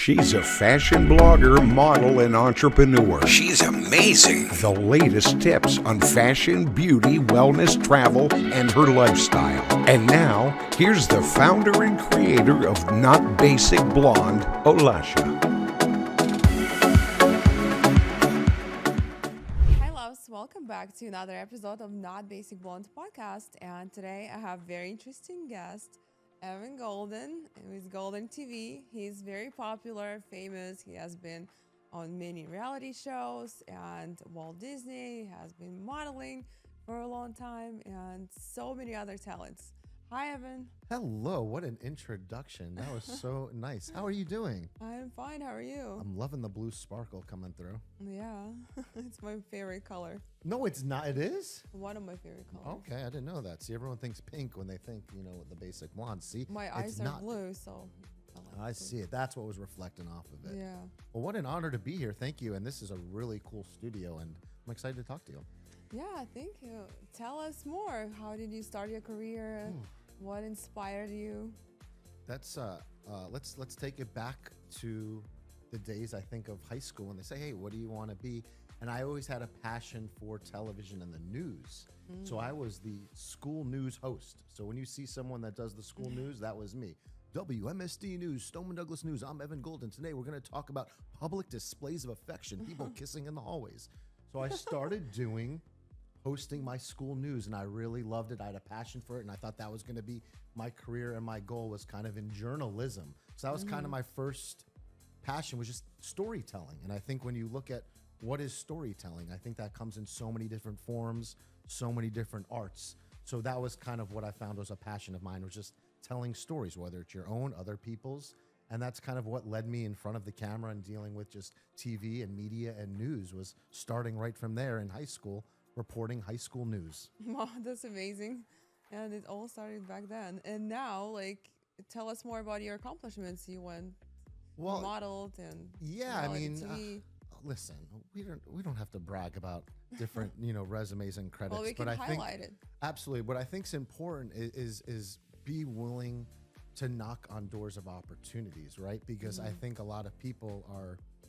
She's a fashion blogger, model, and entrepreneur. She's amazing. The latest tips on fashion, beauty, wellness, travel, and her lifestyle. And now, here's the founder and creator of Not Basic Blonde, Olasha. Hi loves, welcome back to another episode of Not Basic Blonde podcast. And today I have very interesting guest, Evan Golden, with Golden TV. He's very popular, famous. He has been on many reality shows and Walt Disney. He has been modeling for a long time and so many other talents. Hi, Evan. Hello, what an introduction. That was so nice. How are you doing? I'm fine. How are you? I'm loving the blue sparkle coming through. Yeah, it's my favorite color. No, it's not. It is? One of my favorite colors. Okay, I didn't know that. See, everyone thinks pink when they think, the basic blonde. See, My eyes are blue, so I see it. That's what was reflecting off of it. Yeah. Well, what an honor to be here. Thank you. And this is a really cool studio, and I'm excited to talk to you. Yeah, thank you. Tell us more. How did you start your career? What inspired you? That's let's take it back to the days, I think, of high school, when they say, hey, what do you want to be? And I always had a passion for television and the news. So I was the school news host. So when you see someone that does the school news, that was me. WMSD News, Stoneman Douglas News. I'm Evan Golden. Today we're going to talk about public displays of affection, people kissing in the hallways. So I started hosting my school news, and I really loved it. I had a passion for it, and I thought that was going to be my career, and my goal was kind of in journalism. So that was kind of my first passion, was just storytelling. And I think when you look at what is storytelling, I think that comes in so many different forms, so many different arts. So that was kind of what I found was a passion of mine, was just telling stories, whether it's your own, other people's. And that's kind of what led me in front of the camera and dealing with just TV and media and news, was starting right from there in high school, reporting high school news. Wow, that's amazing. And it all started back then. And now, tell us more about your accomplishments. You modeled and TV. Listen, we don't have to brag about different resumes and credits. Well, we can highlight it. Absolutely. What I think is important is be willing to knock on doors of opportunities, right? Because I think a lot of people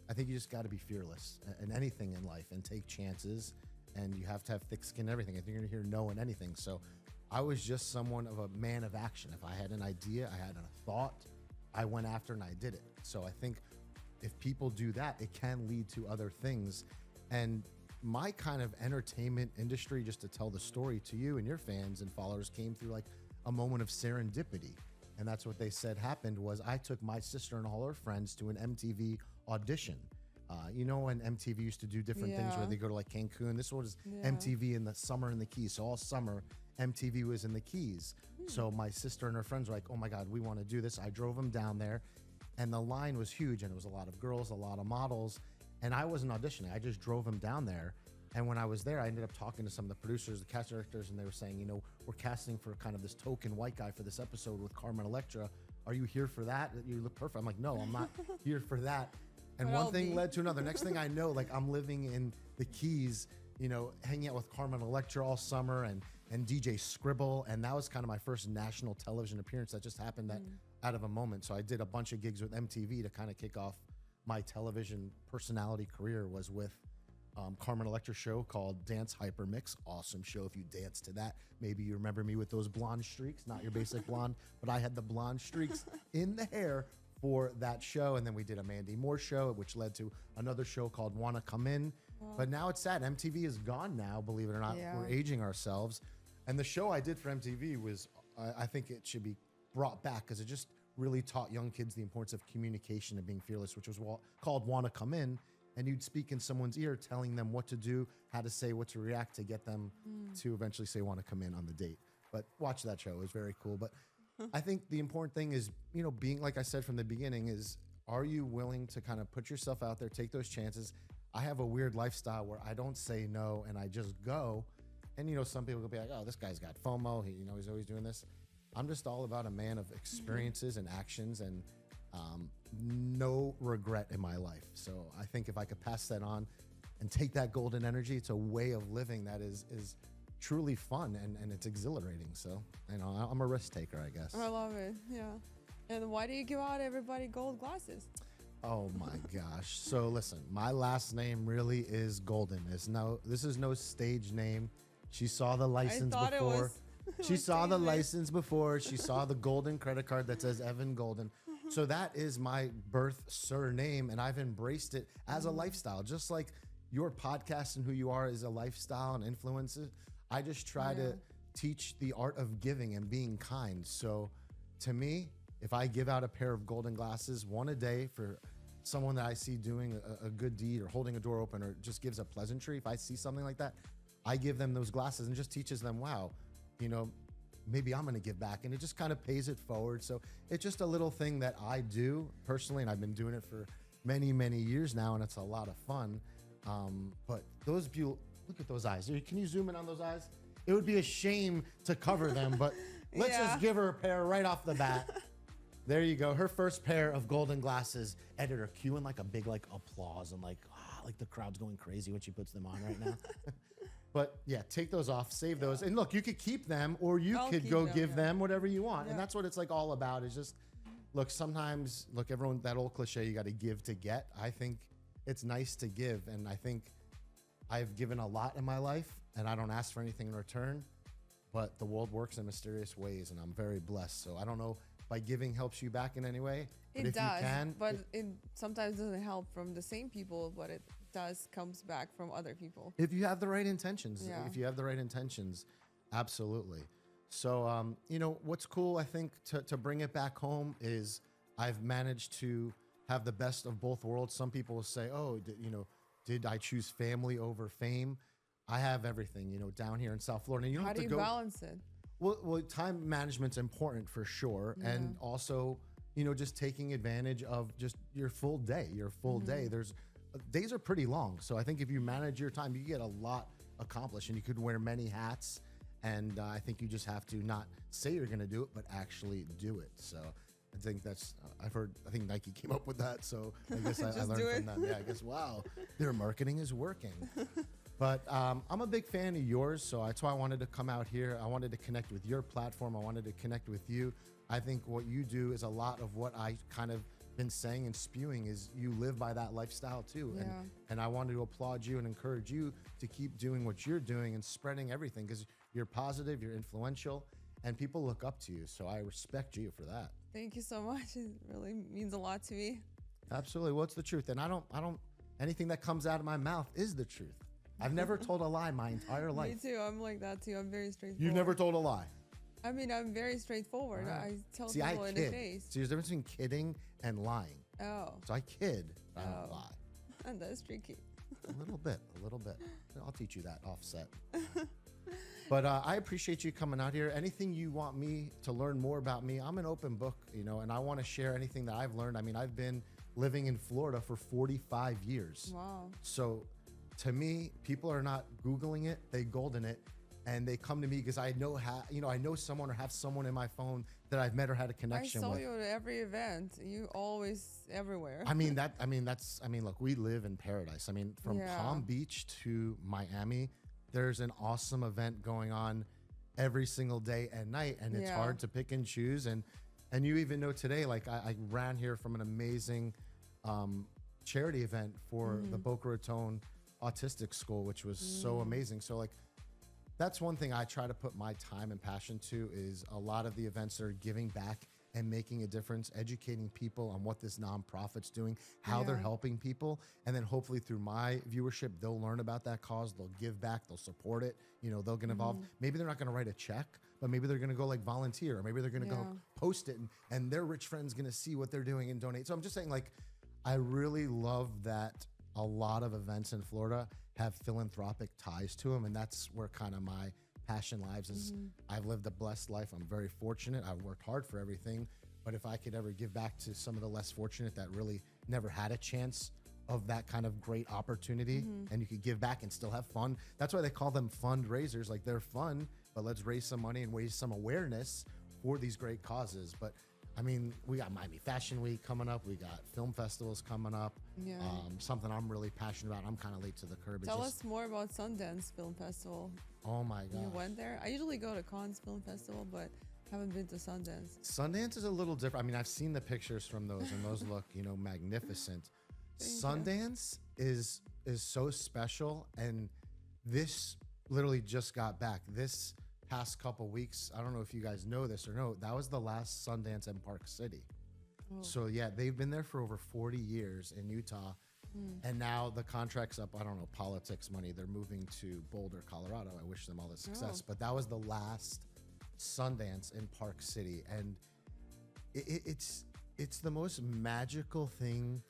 I think you just got to be fearless in anything in life and take chances. And you have to have thick skin and everything. I think you're going to hear no in anything. So I was just someone of a man of action. If I had an idea, I had a thought, I went after and I did it. So I think if people do that, it can lead to other things. And my kind of entertainment industry, just to tell the story to you and your fans and followers, came through like a moment of serendipity. And that's what they said happened, was I took my sister and all her friends to an MTV audition. When MTV used to do different things where they go to like Cancun. This was MTV in the summer in the Keys. So all summer, MTV was in the Keys. So my sister and her friends were like, oh my God, we want to do this. I drove them down there, and the line was huge, and it was a lot of girls, a lot of models. And I wasn't auditioning. I just drove them down there. And when I was there, I ended up talking to some of the producers, the cast directors, and they were saying, we're casting for kind of this token white guy for this episode with Carmen Electra. Are you here for that? You look perfect. I'm like, no, I'm not here for that. And one thing led to another. Next thing I know, I'm living in the Keys, hanging out with Carmen Electra all summer and DJ Scribble. And that was kind of my first national television appearance that just happened out of a moment. So I did a bunch of gigs with MTV to kind of kick off my television personality career, was with Carmen Electra show called Dance Hyper Mix. Awesome show. If you dance to that, maybe you remember me with those blonde streaks, not your basic blonde, but I had the blonde streaks in the hair for that show. And then we did a Mandy Moore show, which led to another show called Wanna Come In. But now it's sad. MTV is gone now, believe it or not. We're aging ourselves. And the show I did for MTV was, I think it should be brought back, because it just really taught young kids the importance of communication and being fearless, which was called Wanna Come In. And you'd speak in someone's ear, telling them what to do, how to say, what to react, to get them to eventually say, wanna come in on the date. But watch that show. It was very cool. But I think the important thing is, being, like I said from the beginning, is, are you willing to kind of put yourself out there, take those chances? I have a weird lifestyle where I don't say no and I just go. And, some people will be like, oh, this guy's got FOMO. He's always doing this. I'm just all about a man of experiences and actions, and no regret in my life. So I think if I could pass that on and take that golden energy, it's a way of living that is truly fun and it's exhilarating. So, I'm a risk taker, I guess. I love it. Yeah. And why do you give out everybody gold glasses? Oh my gosh. So listen, my last name really is Golden. This is no stage name. She saw the license thought it before. was. She saw the stage name. license before. She saw the golden credit card that says Evan Golden. So that is my birth surname, and I've embraced it as a lifestyle. Just like your podcast and who you are is a lifestyle and influences. I just try to teach the art of giving and being kind. So to me, if I give out a pair of golden glasses, one a day for someone that I see doing a good deed or holding a door open or just gives a pleasantry, if I see something like that, I give them those glasses and just teaches them, wow, maybe I'm going to give back. And it just kind of pays it forward. So it's just a little thing that I do personally, and I've been doing it for many, many years now, and it's a lot of fun. But those look at those eyes. Can you zoom in on those eyes? It would be a shame to cover them, but let's just give her a pair right off the bat. There you go. Her first pair of golden glasses. Editor, cue in like a big applause and like the crowd's going crazy when she puts them on right now. But yeah, take those off, save those. And look, you could keep them or you could go give them whatever you want. And that's what it's like all about is just, sometimes, everyone, that old cliche, you got to give to get. I think it's nice to give. And I think I've given a lot in my life and I don't ask for anything in return, but the world works in mysterious ways and I'm very blessed. So I don't know if by giving helps you back in any way. But It if does, you can, but it sometimes doesn't help from the same people, but it comes back from other people. if you have the right intentions, Yeah. if you have the right intentions, absolutely. So, what's cool, I think, to bring it back home is I've managed to have the best of both worlds. Some people will say, oh, did I choose family over fame? I have everything, down here in South Florida. And you don't How have do to you go. balance it? Well, time management's important for sure. And also, just taking advantage of just your full day, days are pretty long. So I think if you manage your time, you get a lot accomplished and you could wear many hats. And I think you just have to not say you're going to do it, but actually do it. So I think I think Nike came up with that. So I guess I learned from them. Yeah, I guess, wow, their marketing is working. But I'm a big fan of yours, so that's why I wanted to come out here. I wanted to connect with your platform. I wanted to connect with you. I think what you do is a lot of what I kind of been saying and spewing is you live by that lifestyle too. Yeah. And I wanted to applaud you and encourage you to keep doing what you're doing and spreading everything because you're positive, you're influential, and people look up to you. So I respect you for that. Thank you so much. It really means a lot to me. Absolutely. What's the truth? And I don't, anything that comes out of my mouth is the truth. I've never told a lie my entire life. Me too. I'm like that too. I'm very straightforward. You've never told a lie. I mean, I'm very straightforward. Right. I tell See, I people in kid. the face. See, there's a difference between kidding and lying. Oh, So I kid, but I don't Oh. lie. and that's tricky. A little bit. I'll teach you that offset. But I appreciate you coming out here. Anything you want me to learn more about me, I'm an open book, and I want to share anything that I've learned. I mean, I've been living in Florida for 45 years. Wow. So to me, people are not Googling it, they golden it. And they come to me because I know I know someone or have someone in my phone that I've met or had a connection I saw with. you at every event. You always everywhere. Look, we live in paradise. I mean, from Yeah. Palm Beach to Miami, there's an awesome event going on every single day and night, and it's Yeah. hard to pick and choose. And you even know today, like I ran here from an amazing charity event for the Boca Raton Autistic School, which was so amazing. So like, that's one thing I try to put my time and passion to is a lot of the events that are giving back and making a difference, educating people on what this nonprofit's doing, how they're Yeah. helping people. And then hopefully through my viewership, they'll learn about that cause. They'll give back. They'll support it. They'll get involved. Maybe they're not going to write a check, but maybe they're going to go like volunteer, or maybe they're going to Yeah. go post it and their rich friend's going to see what they're doing and donate. So I'm just saying, like, I really love that a lot of events in Florida have philanthropic ties to them, and that's where kind of my passion lies. Is I've lived a blessed life. I'm very fortunate. I've worked hard for everything, but if I could ever give back to some of the less fortunate that really never had a chance of that kind of great opportunity, and you could give back and still have fun. That's why they call them fundraisers. Like, they're fun, but let's raise some money and raise some awareness for these great causes. But I mean, we got Miami Fashion Week coming up. We got film festivals coming up. Yeah. Something I'm really passionate about. I'm kind of late to the curb. Tell us more about Sundance Film Festival. Oh my gosh. You went there? I usually go to Cannes Film Festival, but Haven't been to Sundance. Sundance is a little different. I mean, I've seen the pictures from those, and those look, magnificent. Thank you. Sundance is so special, and this literally just got back. This past couple weeks, I don't know if you guys know this or no, that was the last Sundance in Park City. Oh. So yeah, they've been there for over 40 years in Utah. And now the contract's up, I don't know, politics money. They're moving to Boulder, Colorado. I wish them all the success. Oh. But that was the last Sundance in Park City. And it's the most magical thing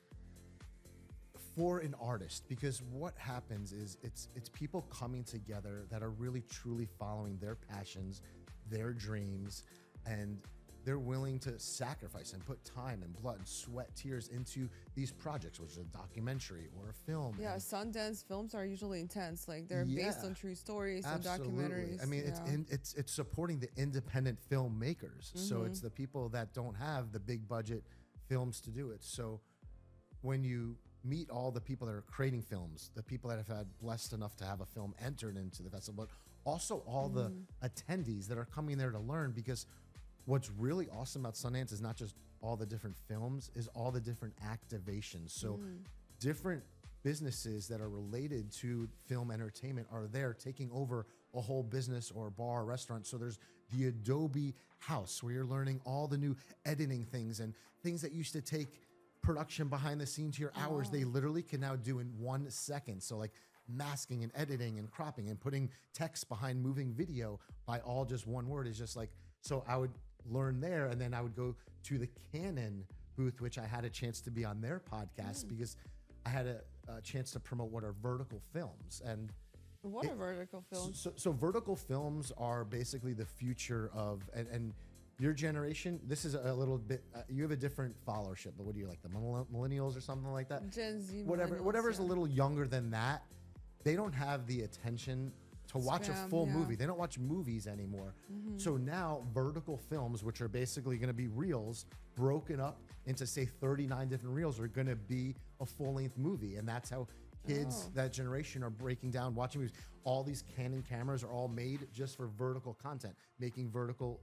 for an artist, because what happens is it's people coming together that are really truly following their passions, their dreams, and they're willing to sacrifice and put time and blood and sweat, tears into these projects, which is a documentary or a film. Yeah, And Sundance films are usually intense. Like they're based on true stories and documentaries. I mean, yeah. it's supporting the independent filmmakers. So it's the people that don't have the big budget films to do it. So when you meet all the people that are creating films, the people that have had blessed enough to have a film entered into the festival, but also all the attendees that are coming there to learn, because what's really awesome about Sundance is not just all the different films, is all the different activations. So different businesses that are related to film entertainment are there taking over a whole business or bar or restaurant. So there's the Adobe house where you're learning all the new editing things and things that used to take production behind the scenes here hours, they literally can now do in 1 second. So like masking and editing and cropping and putting text behind moving video by all just one word is just like, so I would learn there, and then I would go to the Canon booth, which I had a chance to be on their podcast because I had a chance to promote what are vertical films. And What are vertical films? so vertical films are basically the future of, and your generation, this is a little bit, you have a different followership, but what do you like, the millennials or something like that? Gen Z, Whatever's yeah. a little younger than that, they don't have the attention to watch a full movie. They don't watch movies anymore. So now vertical films, which are basically going to be reels broken up into say 39 different reels, are going to be a full-length movie. And that's how kids that generation are breaking down watching movies. All these Canon cameras are all made just for vertical content, making vertical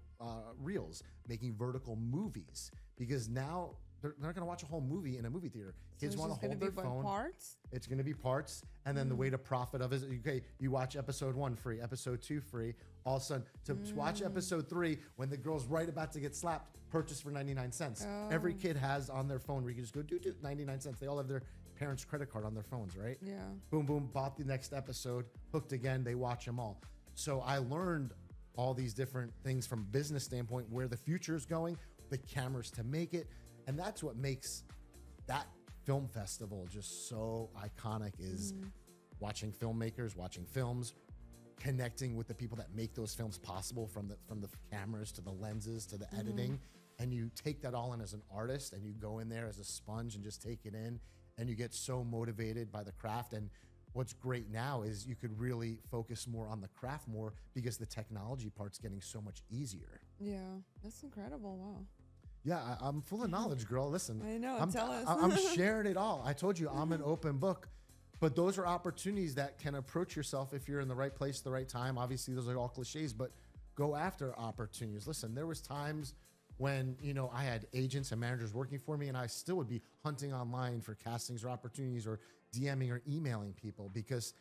reels, making vertical movies, because now they're not going to watch a whole movie in a movie theater. Kids want to hold their phone. Parts? It's going to be parts, and then the way to profit of it is, okay, you watch episode 1 free, episode 2 free. All of a sudden, to watch episode 3, when the girl's right about to get slapped, purchase for 99 cents. Every kid has on their phone where you can just go, do 99 cents. They all have their parents' credit card on their phones, right? Yeah. Boom, boom, bought the next episode, hooked again, they watch them all. So I learned all these different things from a business standpoint, where the future is going, the cameras to make it. And that's what makes that film festival just so iconic, is watching filmmakers, watching films, connecting with the people that make those films possible, from the cameras to the lenses to the editing. And you take that all in as an artist, and you go in there as a sponge and just take it in, and you get so motivated by the craft. And what's great now is you could really focus more on the craft more, because the technology part's getting so much easier. Yeah, that's incredible. Wow. Yeah, I'm full of knowledge, girl. Listen, I know, tell us. I'm sharing it all. I told you I'm an open book, but those are opportunities that can approach yourself if you're in the right place at the right time. Obviously, those are all cliches, but go after opportunities. Listen, there was times when, I had agents and managers working for me, and I still would be hunting online for castings or opportunities, or DMing or emailing people, because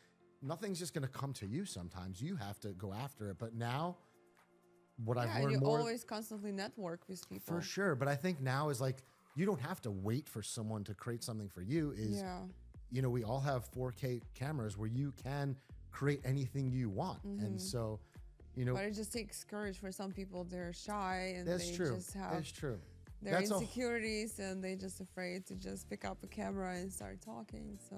nothing's just going to come to you. Sometimes you have to go after it. But now, what I've learned you more, always constantly network with people. for sure. But I think now is like, you don't have to wait for someone to create something for you. We all have 4K cameras where you can create anything you want. And so, But it just takes courage for some people. They're shy, and that's they true. just have That's true. their insecurities, and they're just afraid to just pick up a camera and start talking. So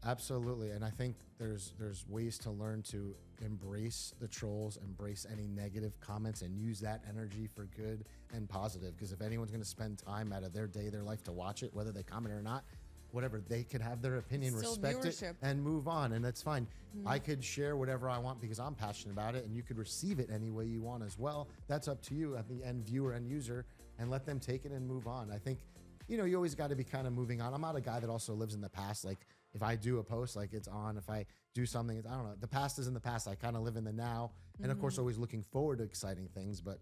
Absolutely. And I think there's ways to learn to embrace the trolls, embrace any negative comments, and use that energy for good and positive. Because if anyone's going to spend time out of their day, their life to watch it, whether they comment or not, whatever, they could have their opinion, Still respect viewership. it, and move on. And that's fine. I could share whatever I want because I'm passionate about it, and you could receive it any way you want as well. That's up to you at the end viewer and user, and let them take it and move on. I think, you always got to be kind of moving on. I'm not a guy that also lives in the past. Like, if I do a post, like, it's on. If I do something, I don't know. The past is in the past. I kind of live in the now. And of course, always looking forward to exciting things. But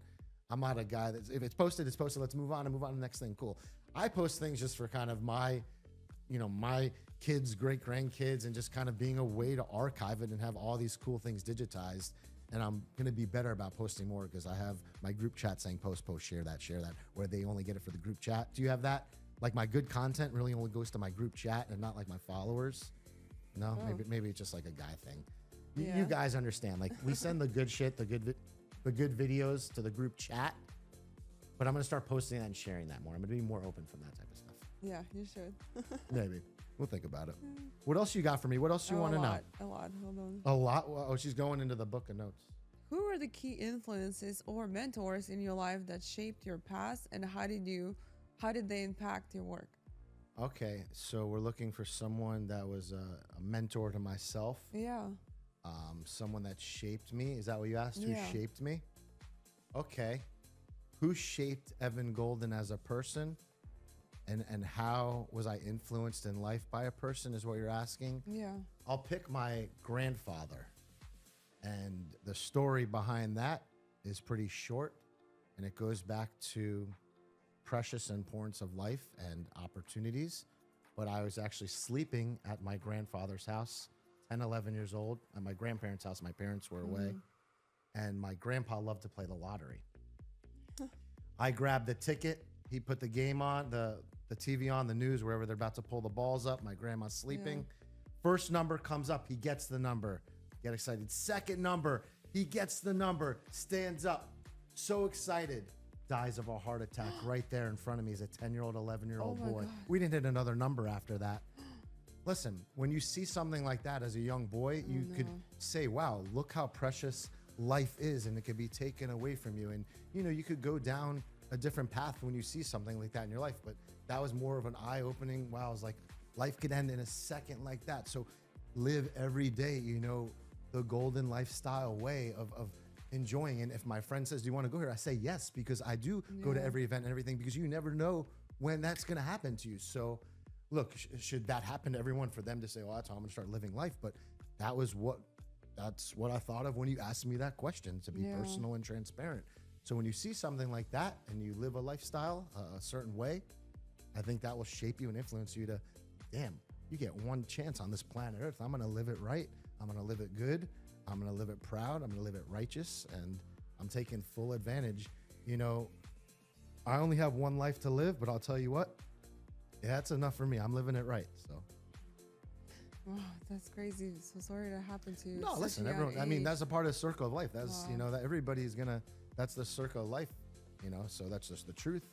I'm not a guy that's, if it's posted, it's posted. Let's move on and move on to the next thing. Cool. I post things just for kind of my, my kids, great grandkids, and just kind of being a way to archive it and have all these cool things digitized. And I'm going to be better about posting more because I have my group chat saying post, share that, where they only get it for the group chat. Do you have that? Like my good content really only goes to my group chat and not like my followers? No, maybe it's just like a guy thing. You guys understand. Like we send the good shit, the good videos to the group chat, but I'm going to start posting that and sharing that more. I'm going to be more open from that type of stuff. Yeah, you should. Maybe. We'll think about it. What else you got for me? What else you want to know? A lot. Hold on. A lot? Oh, she's going into the book of notes. Who were the key influences or mentors in your life that shaped your past, and how did they impact your work? Okay, so we're looking for someone that was a mentor to myself. Yeah. Someone that shaped me. Is that what you asked? Yeah. Who shaped me? Okay. Who shaped Evan Golden as a person? And how was I influenced in life by a person is what you're asking? Yeah. I'll pick my grandfather. And the story behind that is pretty short. And it goes back to precious importance of life and opportunities. But I was actually sleeping at my grandfather's house, 10, 11 years old, at my grandparents' house. My parents were away. And my grandpa loved to play the lottery. I grabbed the ticket. He put the game on, the TV on, the news, wherever they're about to pull the balls up. My grandma's sleeping. Yeah. First number comes up. He gets the number. Get excited. Second number. He gets the number. Stands up. So excited. Dies of a heart attack right there in front of me as a 10-year-old, 11-year-old boy. God. We didn't hit another number after that. Listen, when you see something like that as a young boy, you could say, wow, look how precious life is, and it could be taken away from you. And, you could go down a different path when you see something like that in your life. But that was more of an eye-opening. Wow, I was like, life could end in a second like that. So live every day, the golden lifestyle way of enjoying. And if my friend says, do you want to go here? I say yes, because I do go to every event and everything, because you never know when that's going to happen to you. So look, should that happen to everyone for them to say, oh, that's how I'm going to start living life? But that's what I thought of when you asked me that question, to be personal and transparent. So when you see something like that and you live a lifestyle a certain way, I think that will shape you and influence you to, damn, you get one chance on this planet Earth. I'm going to live it right. I'm going to live it good. I'm going to live it proud. I'm going to live it righteous. And I'm taking full advantage. I only have one life to live, but I'll tell you what, that's enough for me. I'm living it right. So. Oh, that's crazy. So sorry that happened to you. No, listen, everyone, that's a part of the circle of life. That's, that everybody's that's the circle of life, so that's just the truth.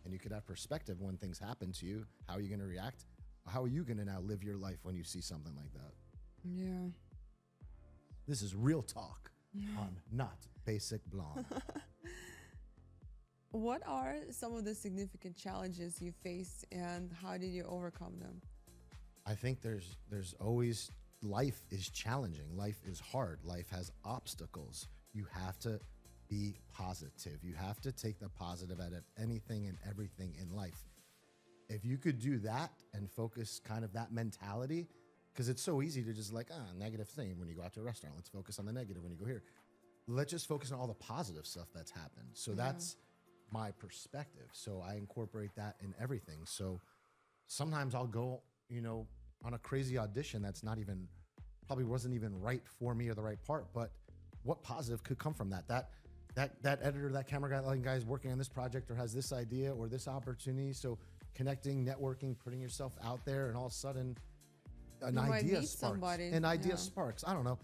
And you could have perspective when things happen to you. How are you going to react? How are you going to now live your life when you see something like that? Yeah. This is real talk on Not Basic Blonde. What are some of the significant challenges you faced, and how did you overcome them? I think there's always, life is challenging. Life is hard. Life has obstacles. You have to be positive. You have to take the positive out of anything and everything in life. If you could do that and focus kind of that mentality, because it's so easy to just negative thing when you go out to a restaurant. Let's focus on the negative when you go here. Let's just focus on all the positive stuff that's happened. So that's my perspective. So I incorporate that in everything. So sometimes I'll go, on a crazy audition that's probably wasn't even right for me or the right part, but what positive could come from that? That editor, that camera guy is working on this project or has this idea or this opportunity. So connecting, networking, putting yourself out there, and all of a sudden an idea sparks. I don't know.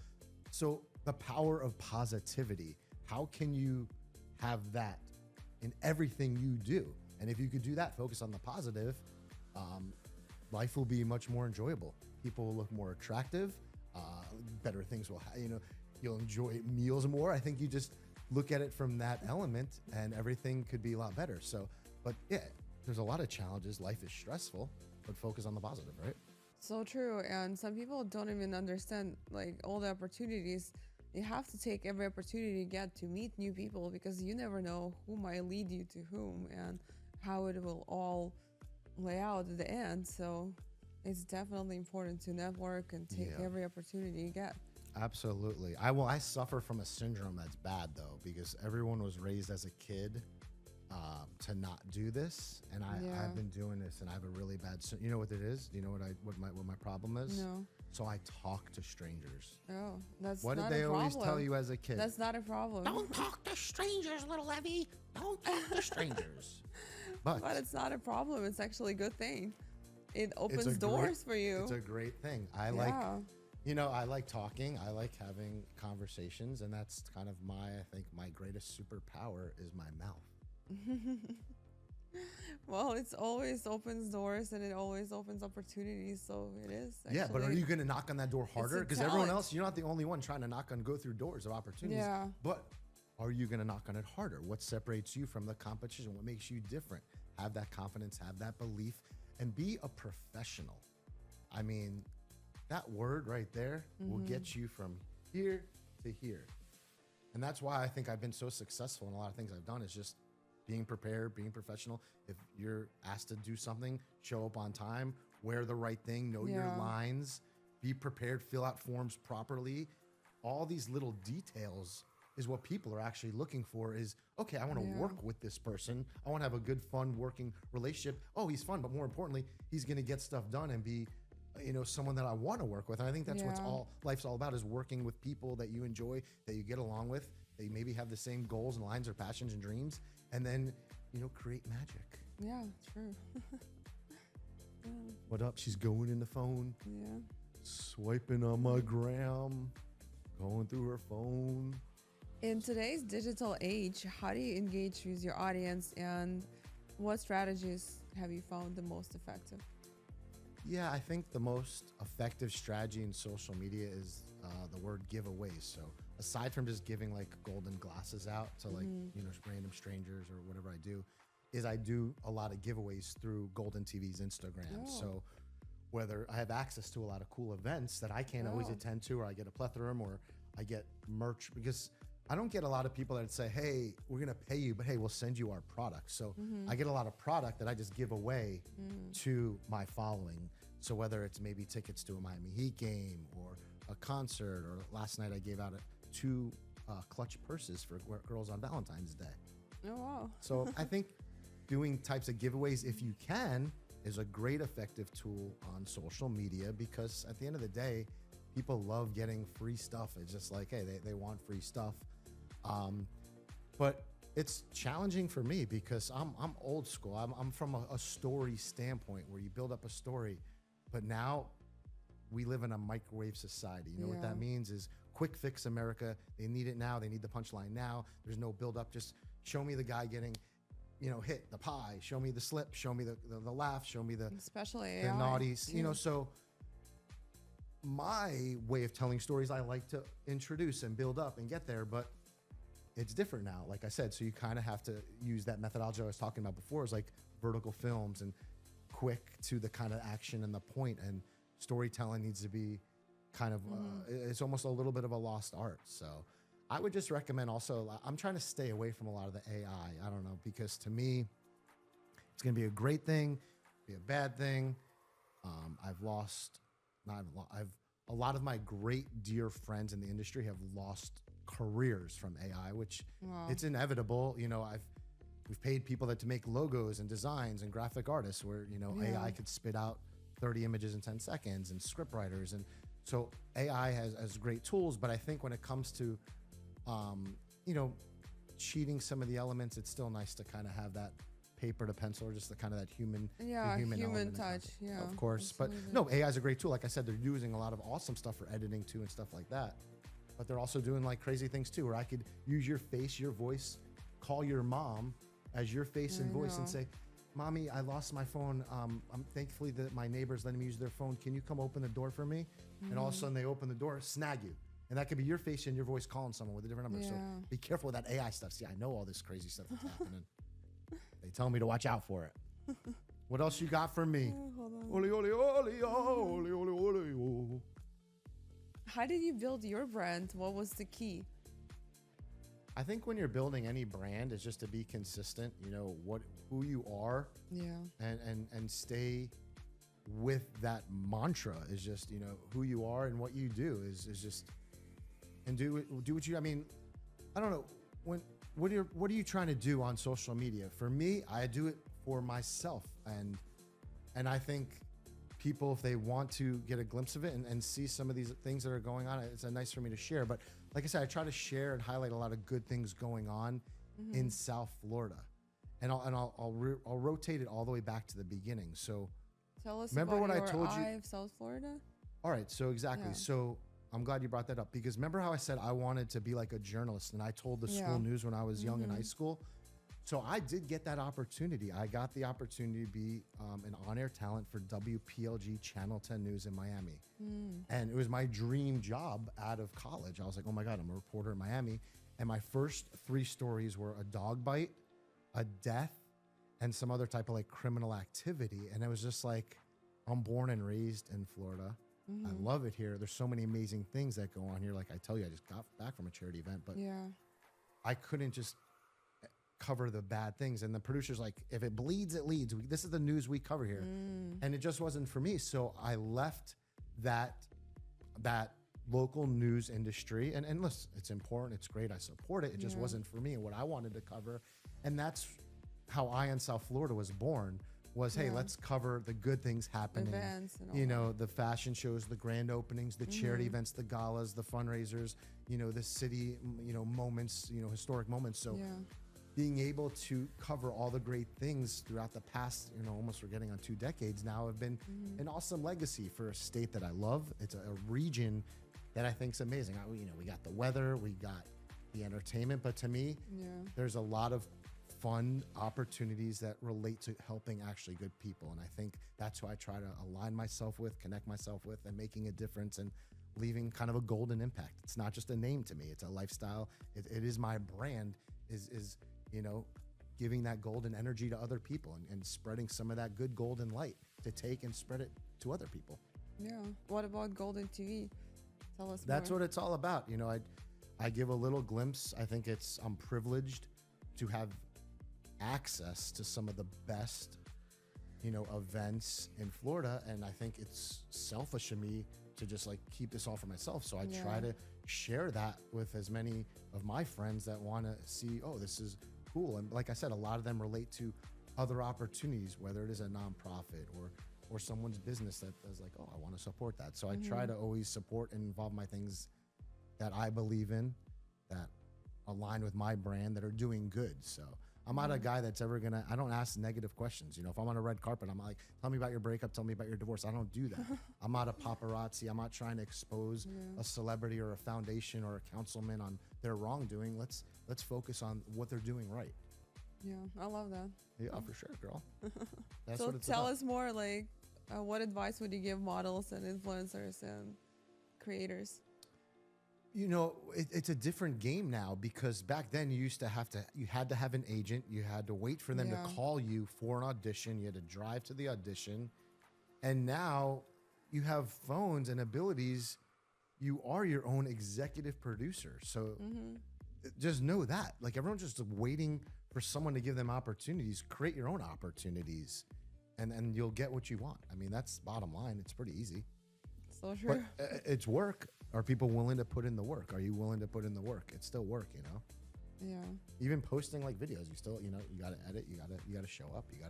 So the power of positivity, how can you have that in everything you do? And if you could do that, focus on the positive, life will be much more enjoyable. People will look more attractive. Better things will, you'll enjoy meals more. I think you just look at it from that element, and everything could be a lot better. So, but yeah, there's a lot of challenges. Life is stressful, but focus on the positive, right? So true. And some people don't even understand all the opportunities. You have to take every opportunity you get to meet new people, because you never know who might lead you to whom and how it will all lay out at the end. So it's definitely important to network and take every opportunity you get. Absolutely. I suffer from a syndrome that's bad though, because everyone was raised as a kid to not do this, and I've been doing this, and I have a really bad. You know what it is? Do you know what my problem is? No. So I talk to strangers. Oh, that's What not did they a always problem. tell you as a kid? That's not a problem. Don't talk to strangers, little Evie. Don't talk to strangers. But it's not a problem. It's actually a good thing. It It's opens a doors for you. It's a great thing. I like talking. I like having conversations, and that's kind of I think my greatest superpower is my mouth. Well, it's always opens doors and it always opens opportunities. So it is. Yeah, but are actually- you going to knock on that door harder? a Because everyone talent. else, you're not the only one trying to go through doors of opportunities. Yeah. But are you going to knock on it harder? What separates you from the competition? What makes you different? Have that confidence, have that belief, and be a professional. I mean, that word right there will get you from here to here. And that's why I think I've been so successful in a lot of things I've done, is just being prepared, being professional. If you're asked to do something, show up on time, wear the right thing, know your Yeah. lines, be prepared, fill out forms properly. All these little details is what people are actually looking for. Is, okay, I want to work with this person. I want to have a good, fun working relationship. Oh, he's fun, but more importantly, he's going to get stuff done and be, someone that I want to work with. And I think that's what's life's all about, is working with people that you enjoy, that you get along with, that you maybe have the same goals and lines or passions and dreams, and then, create magic. Yeah, true. What up? She's going in the phone, Yeah. swiping on my gram, going through her phone. In today's digital age, how do you engage with your audience, and what strategies have you found the most effective? Yeah, I think the most effective strategy in social media is the word giveaways. So aside from just giving like golden glasses out to random strangers or whatever I do, is I do a lot of giveaways through Golden TV's Instagram. Oh. So whether I have access to a lot of cool events that I can't always attend to, or I get a plethora of them, or I get merch, because I don't get a lot of people that say, hey, we're going to pay you, but hey, we'll send you our product. So I get a lot of product that I just give away to my following. So whether it's maybe tickets to a Miami Heat game or a concert, or last night I gave out 2 clutch purses for girls on Valentine's Day. Oh, wow. So I think doing types of giveaways, if you can, is a great effective tool on social media, because at the end of the day, people love getting free stuff. It's just like, hey, they want free stuff. But it's challenging for me because I'm old school. I'm from a story standpoint, where you build up a story, but now we live in a microwave society. You know what that means is quick fix America. They need it now. They need the punchline now. There's no build up. Just show me the guy getting, hit, the pie. Show me the slip. Show me the laugh. Show me the Especially the AI, naughties. too. So my way of telling stories, I like to introduce and build up and get there, but it's different now, like I said. So you kind of have to use that methodology I was talking about before, is like vertical films and quick to the kind of action and the point, and storytelling needs to be kind of, it's almost a little bit of a lost art. So I would just recommend also, I'm trying to stay away from a lot of the AI. I don't know, because to me, it's going to be a great thing, be a bad thing. A lot of my great dear friends in the industry have lost careers from AI, which it's inevitable. We've paid people to make logos and designs and graphic artists, where AI could spit out 30 images in 10 seconds, and script writers. And so AI has great tools, but I think when it comes to cheating some of the elements, it's still nice to kind of have that paper to pencil, or just the kind of that human human element touch. Yeah, of course. absolutely. But no, AI is a great tool. Like I said, they're using a lot of awesome stuff for editing too and stuff like that. But they're also doing like crazy things too, where I could use your face, your voice, call your mom as your face and voice, and say, Mommy, I lost my phone. I'm thankfully that my neighbor's letting me use their phone. Can you come open the door for me? And all of a sudden they open the door, snag you. And that could be your face and your voice calling someone with a different number. So be careful with that AI stuff. See, I know all this crazy stuff that's happening. They tell me to watch out for it. What else you got for me? Oli, oli, oli, oli, oli, oli, oli. How did you build your brand? What was the key? I think when you're building any brand, is just to be consistent. Who you are, and stay with that mantra. Is just who you are, and what you do is just and do what you. I mean, I don't know what are you trying to do on social media? For me, I do it for myself, and I think people, if they want to get a glimpse of it and see some of these things that are going on, it's nice for me to share. But like I said, I try to share and highlight a lot of good things going on in South Florida, and I'll rotate it all the way back to the beginning. So Tell us remember about what I your told you? Eye of South Florida. All right, so exactly. Yeah. So I'm glad you brought that up, because remember how I said I wanted to be like a journalist, and I told the school news when I was young in high school. So I did get that opportunity. I got the opportunity to be an on-air talent for WPLG Channel 10 News in Miami. And it was my dream job out of college. I was like, oh my God, I'm a reporter in Miami. And my first 3 stories were a dog bite, a death, and some other type of like criminal activity. And it was just like, I'm born and raised in Florida. I love it here. There's so many amazing things that go on here. Like I tell you, I just got back from a charity event, but I couldn't just cover the bad things. And the producer's like, if it bleeds, it leads. This is the news we cover here. And it just wasn't for me. So I left that local news industry. And listen, it's important. It's great. I support it. It just wasn't for me and what I wanted to cover. And that's how Eye on South Florida was born. Was, hey, let's cover the good things happening. Events and all you know, the fashion shows, the grand openings, the charity events, the galas, the fundraisers, you know, the city, you know, moments, you know, historic moments. So being able to cover all the great things throughout the past, you know, almost we're getting on 2 decades now, have been an awesome legacy for a state that I love. It's a region that I think is amazing. You know, we got the weather, we got the entertainment, but to me, there's a lot of fun opportunities that relate to helping actually good people. And I think that's who I try to align myself with, connect myself with, and making a difference and leaving kind of a golden impact. It's not just a name to me, it's a lifestyle. It is my brand, is you know, giving that golden energy to other people and spreading some of that good golden light to take and spread it to other people. What about Golden TV? Tell us That's more. what it's all about. You know, I give a little glimpse. I think I'm privileged to have access to some of the best, you know, events in Florida, and I think it's selfish of me to just like keep this all for myself. So I try to share that with as many of my friends that want to see, oh, this is cool. And like I said, a lot of them relate to other opportunities, whether it is a nonprofit or someone's business that is like, oh, I want to support that. So I try to always support and involve my things that I believe in, that align with my brand, that are doing good. So I'm not a guy that's ever gonna, I don't ask negative questions. You know, if I'm on a red carpet, I'm like, tell me about your breakup, tell me about your divorce. I don't do that. I'm not a paparazzi. I'm not trying to expose a celebrity or a foundation or a councilman on their wrongdoing. Let's focus on what they're doing right. Yeah, I love that. Yeah, for sure, girl. That's So what it's tell about. us more, like, what advice would you give models and influencers and creators? You know, it's a different game now, because back then you had to have an agent. You had to wait for them to call you for an audition. You had to drive to the audition. And now you have phones and abilities. You are your own executive producer. So just know that. Like, everyone's just waiting for someone to give them opportunities. Create your own opportunities, and you'll get what you want. I mean, that's bottom line. It's pretty easy. So true. But it's work. Are people willing to put in the work? Are you willing to put in the work? It's still work, you know? Yeah. Even posting like videos, you still, you know, you gotta edit, you gotta show up, you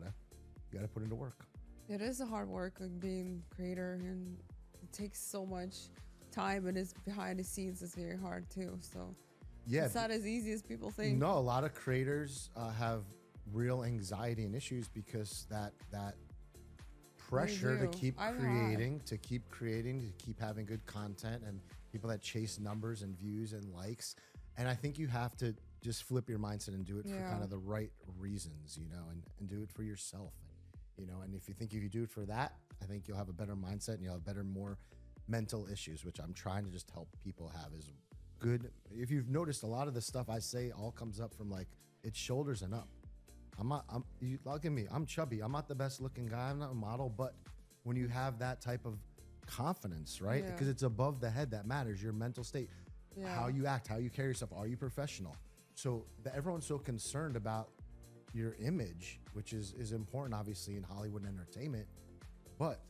gotta put into work. It is a hard work, like being a creator, and it takes so much time, and it's behind the scenes. It's very hard too. So Yeah. it's not as easy as people think. No, a lot of creators have real anxiety and issues because that pressure to do. keep I've creating, to keep having good content, and people that chase numbers and views and likes. And I think you have to just flip your mindset and do it for kind of the right reasons, you know, and do it for yourself. And, you know, and if you do it for that, I think you'll have a better mindset and you'll have better, more mental issues, which I'm trying to just help people have is good. If you've noticed, a lot of the stuff I say all comes up from like, it's shoulders and up. Look at me. I'm chubby. I'm not the best looking guy. I'm not a model, but when you have that type of confidence, right? Yeah. Because it's above the head that matters, your mental state, how you act, how you carry yourself. Are you professional? So everyone's so concerned about your image, which is important, obviously, in Hollywood entertainment, but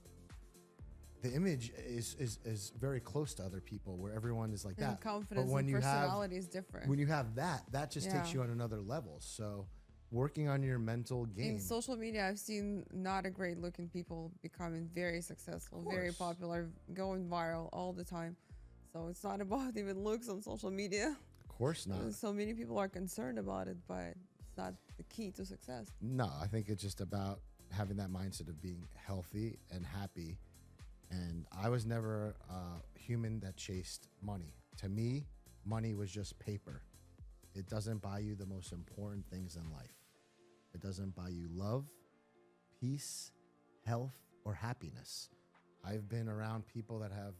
the image is very close to other people where everyone is like And that. confidence when and you have personality is different. when you have that just takes Yeah. you on another level. So working on your mental game. In social media, I've seen not a great looking people becoming very successful, very course. popular, going viral all the time. So it's not about even looks on social media. Of course not. So many people are concerned about it, but it's not the key to success. No, I think it's just about having that mindset of being healthy and happy. And I was never a human that chased money. To me, money was just paper. It doesn't buy you the most important things in life. It doesn't buy you love, peace, health, or happiness. I've been around people that have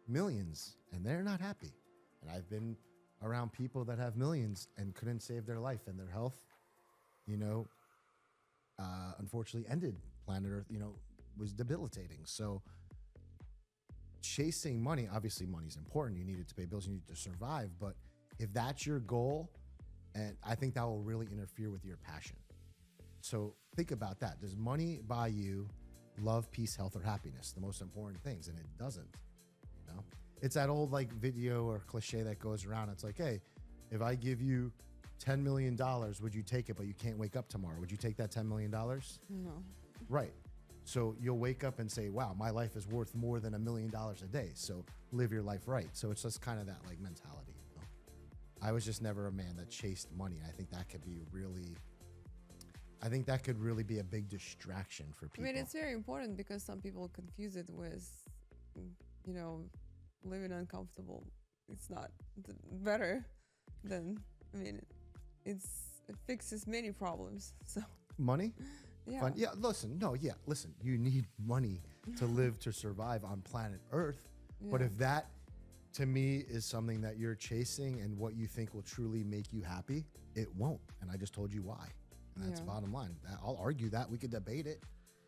millions and they're not happy. And I've been around people that have millions and couldn't save their life, and their health, unfortunately ended. Planet Earth, was debilitating. So chasing money, obviously money's important. You need it to pay bills, you need it to survive. But if that's your goal, and I think that will really interfere with your passion. So think about that. Does money buy you love, peace, health, or happiness? The most important things. And it doesn't. It's that old video or cliche that goes around. It's like, hey, if I give you $10 million, would you take it, but you can't wake up tomorrow? Would you take that $10 million? No. Right. So you'll wake up and say, wow, my life is worth more than $1 million a day. So live your life right. So it's just kind of that mentality. I was just never a man that chased money. I think that could really be a big distraction for people. I mean, it's very important because some people confuse it with, living uncomfortable. It's not better than, it fixes many problems. So money? yeah. Fun. Yeah, listen, you need money to live, to survive on planet Earth. Yeah. But if that, to me, is something that you're chasing and what you think will truly make you happy, it won't. And I just told you why. And that's bottom line. I'll argue that. We could debate it.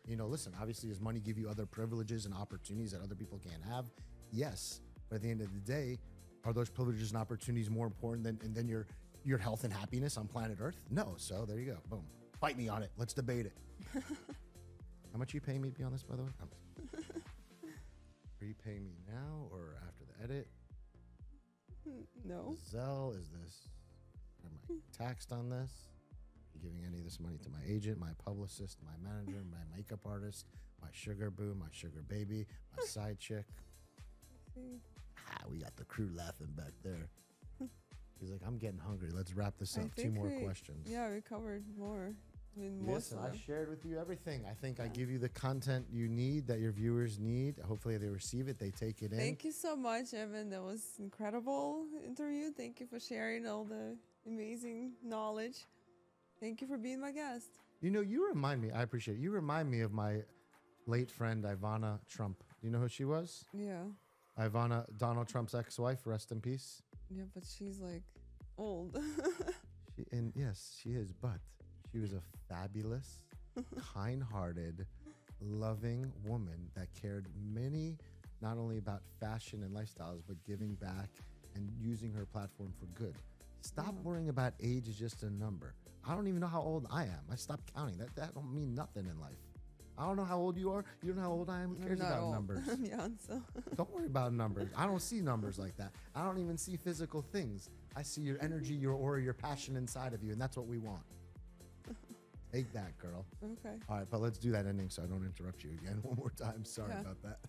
Listen, obviously, does money give you other privileges and opportunities that other people can't have? Yes. But at the end of the day, are those privileges and opportunities more important than your health and happiness on planet Earth? No. So there you go. Boom. Fight me on it. Let's debate it. How much are you paying me to be on this, by the way? Are you paying me now or after the edit? No. Zelle, is this? Am I taxed on this? Are you giving any of this money to my agent, my publicist, my manager, my makeup artist, my sugar boo, my sugar baby, my side chick? We got the crew laughing back there. He's like, I'm getting hungry. Let's wrap this up. Two more questions. Yeah, we covered more. Most Listen, of I them. shared with you everything. I think I give you the content you need, that your viewers need. Hopefully they receive it. They take it in. Thank you so much, Evan. That was incredible interview. Thank you for sharing all the amazing knowledge. Thank you for being my guest. You remind me, I appreciate it. You remind me of my late friend, Ivana Trump. Do you know who she was? Yeah. Ivana, Donald Trump's ex-wife, rest in peace. Yeah, but she's old. Yes, she is, but she was a fabulous, kind-hearted, loving woman that cared not only about fashion and lifestyles, but giving back and using her platform for good. Stop worrying about age as just a number. I don't even know how old I am. I stopped counting. That don't mean nothing in life. I don't know how old you are. You don't know how old I am. Who cares about numbers? I'm young, so. Don't worry about numbers. I don't see numbers like that. I don't even see physical things. I see your energy, your aura, your passion inside of you, and that's what we want. Take that, girl. Okay. All right, but let's do that ending so I don't interrupt you again one more time. Sorry about that.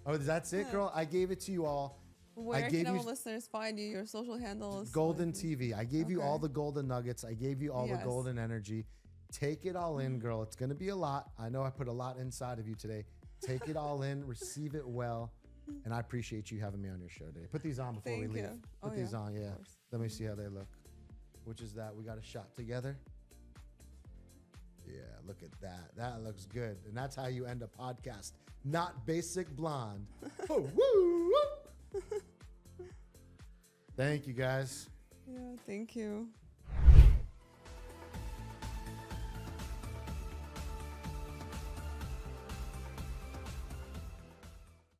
Oh, that's it, girl? I gave it to you all. Where can our listeners find you? Your social handles? Golden TV. I gave you all the golden nuggets. I gave you all the golden energy. Take it all in, girl. It's going to be a lot. I know I put a lot inside of you today. Take it all in. Receive it well. And I appreciate you having me on your show today. Put these on before we leave. Put these on, yeah. Let me see how they look. Which is that? We got a shot together. Yeah, look at that. That looks good. And that's how you end a podcast. Not Basic Blonde. Oh, woo! Thank you, guys. Yeah, thank you.